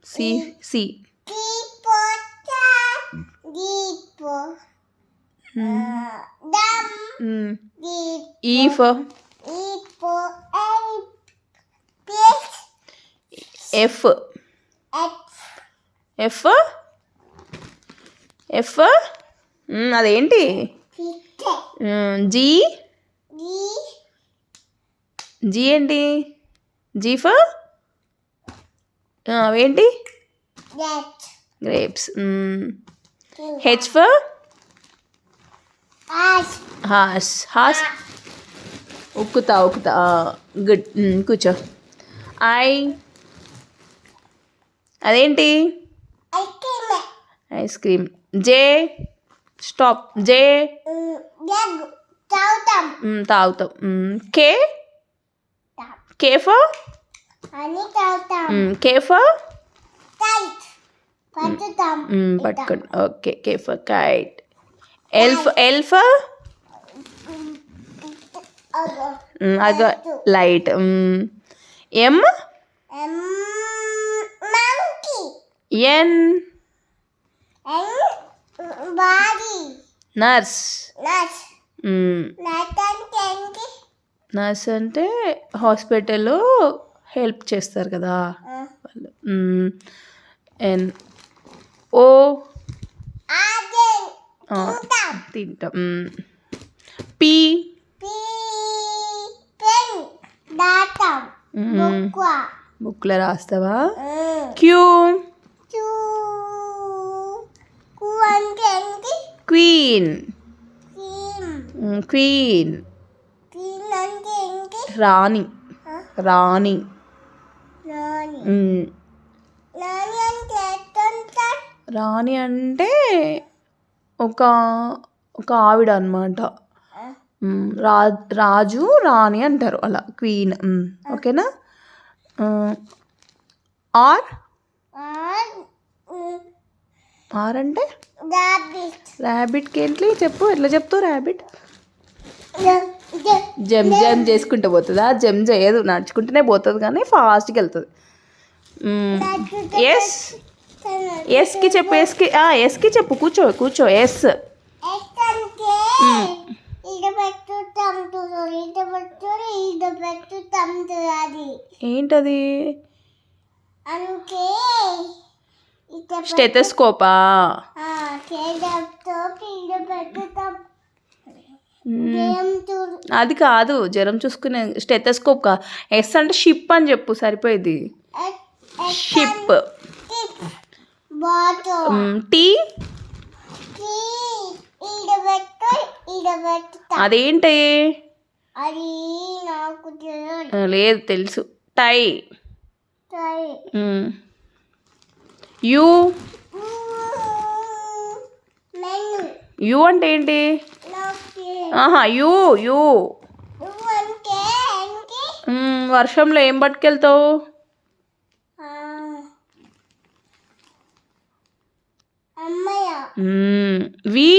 C C E for F F F అదేంటి G G ఏంటి G for అవేంటి grapes H for horse ఉక్కుతా గుడ్ కూర్చో ఐ అదేంటి ice cream J stop J తాగుతాం K K for K for పట్టుకోండి okay K for kite L for అగ light M N nurse nurse అంటే హాస్పిటల్లో హెల్ప్ చేస్తారు కదా వాళ్ళు ఎన్ ఓ తింటాం పి బుక్లో రాస్తావా క్యూ క్వీన్ క్వీన్ రాణి రాణి రాణి అంటే ఒక ఆవిడ అనమాట రాజు రాణి అంటారు అలా క్వీన్ ఓకేనా ఆర్ ఆర్ అంటే ర్యాబిట్కి ఏంటి చెప్పు ఎట్లా చెప్తావు ర్యాబిట్ జమ్ జమ్ చేసుకుంటూ పోతుందా జమ్ చేయదు నడుచుకుంటూనే పోతుంది కానీ ఫాస్ట్గా వెళ్తుంది ఎస్ ఎస్కి చెప్పు ఎస్కి చెప్పు కూర్చో ఎస్ ఏంటది స్టెథోస్కోపా అది కాదు జ్వరం చూసుకునే స్టెథోస్కోప్ ఎస్ అంటే షిప్ అని చెప్పు సరిపోయేది షిప్ టీ అదేంటి లేదు తెలుసు టై యూ యూ అంటే ఏంటి యూ యూ వర్షంలో ఏం పట్టుకెళ్తావు వి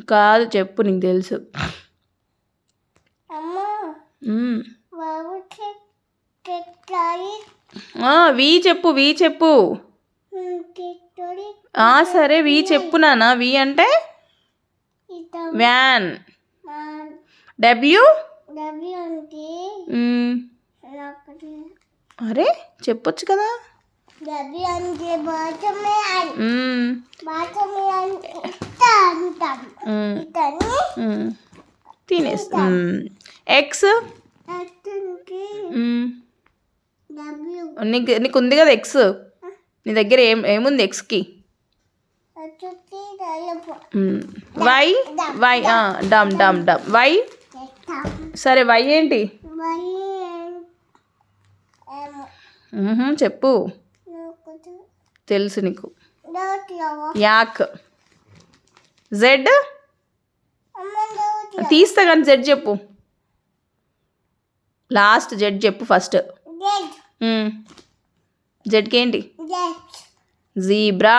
కాదు చెప్పు నీకు తెలుసు వి చెప్పు సరే వి చెప్పు నాన్న వి అంటే వ్యాన్ డబ్ల్యూ అరే చెప్పొచ్చు కదా తినేస్తా ఎక్స్ నీకు ఉంది కదా ఎక్స్ నీ దగ్గర ఏముంది ఎక్స్కి వై వై డమ్ డమ్ డమ్ వై సరే వై ఏంటి చెప్పు తెలుసు నీకు యాక్ జెడ్ తీస్తా కానీ జెడ్ చెప్పు లాస్ట్ జెడ్ చెప్పు ఫస్ట్ జెడ్కి ఏంటి జీబ్రా